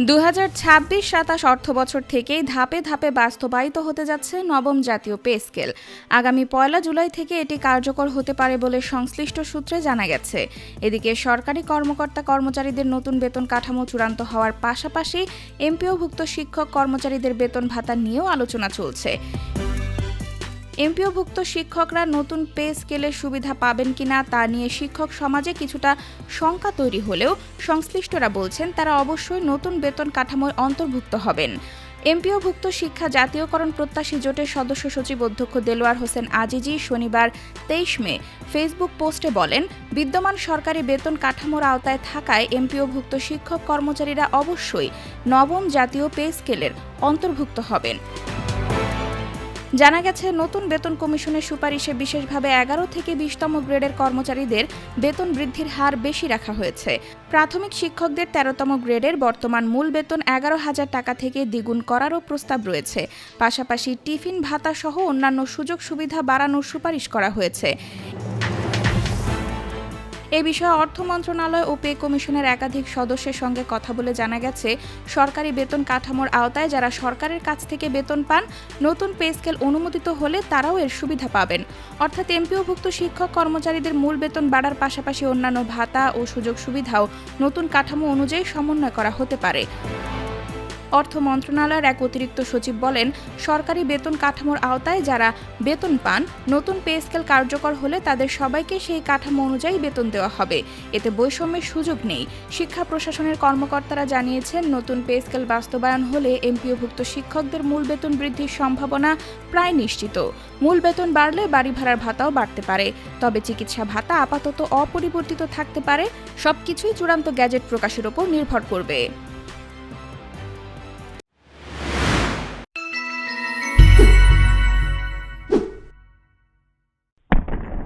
2026-27 অর্থবছর থেকেই ধাপে ধাপে বাস্তবায়িত হতে যাচ্ছে নবম জাতীয় পে স্কেল। আগামী 1 জুলাই থেকে এটি কার্যকর হতে পারে বলে সংশ্লিষ্ট সূত্রে জানা গেছে। এদিকে সরকারি কর্মকর্তা-কর্মচারীদের নতুন বেতন কাঠামো চূড়ান্ত হওয়ার পাশাপাশি এমপিওভুক্ত শিক্ষক কর্মচারীদের বেতন ভাতা নিয়েও আলোচনা চলছে। এমপিওভুক্ত শিক্ষকরা নতুন পে স্কেলের সুবিধা পাবেন কিনা তা নিয়ে শিক্ষক সমাজে কিছুটা শঙ্কা তৈরি হলেও সংশ্লিষ্টরা বলছেন তারা অবশ্যই নতুন বেতন কাঠামোয় অন্তর্ভুক্ত হবেন। এমপিওভুক্ত শিক্ষা জাতীয়করণ প্রত্যাশী জোটের সদস্য সচিব অধ্যক্ষ দেলোয়ার হোসেন আজিজি শনিবার 23 মে ফেসবুক পোস্টে বলেন, বিদ্যমান সরকারি বেতন কাঠামোর আওতায় থাকায় এমপিওভুক্ত শিক্ষক কর্মচারীরা অবশ্যই নবম জাতীয় পে স্কেলের অন্তর্ভুক্ত হবেন। জানা গেছে, নতুন বেতন কমিশনের সুপারিশে বিশেষভাবে 11 থেকে 20তম গ্রেডের কর্মচারীদের বেতন বৃদ্ধির হার বেশি রাখা হয়েছে। প্রাথমিক শিক্ষকদের 13তম গ্রেডের বর্তমান মূল বেতন 11,000 টাকা থেকে দ্বিগুণ করারও প্রস্তাব রয়েছে। পাশাপাশি টিফিন ভাতা সহ অন্যান্য সুযোগ সুবিধা বাড়ানোর সুপারিশ করা হয়েছে। এ বিষয়ে অর্থ মন্ত্রণালয় ও পে কমিশনের একাধিক সদস্যের সঙ্গে কথা বলে জানা গেছে, সরকারি বেতন কাঠামোর আওতায় যারা সরকারের কাছ থেকে বেতন পান, নতুন পে স্কেল অনুমোদিত হলে তারাও এর সুবিধা পাবেন। অর্থাৎ এমপিওভুক্ত শিক্ষক কর্মচারীদের মূল বেতন বাড়ার পাশাপাশি অন্যান্য ভাতা ও সুযোগ সুবিধাও নতুন কাঠামো অনুযায়ী সমন্বয় করা হতে পারে। অর্থ মন্ত্রণালয়ের এক অতিরিক্ত সচিব বলেন, সরকারি বেতন কাঠামোর আওতায় যারা বেতন পান, নতুন পে স্কেল কার্যকর হলে তাদের সবাইকে সেই কাঠামো অনুযায়ী বেতন দেওয়া হবে। এতে বৈষম্যের সুযোগ নেই। শিক্ষা প্রশাসনের কর্মকর্তারা জানিয়েছেন, নতুন পে স্কেল বাস্তবায়ন হলে এমপিওভুক্ত শিক্ষকদের মূল বেতন বৃদ্ধির সম্ভাবনা প্রায় নিশ্চিত। মূল বেতন বাড়লে বাড়ি ভাড়ার ভাতাও বাড়তে পারে, তবে চিকিৎসা ভাতা আপাতত অপরিবর্তিত থাকতে পারে। সবকিছুই চূড়ান্ত গ্যাজেট প্রকাশের ওপর নির্ভর করবে।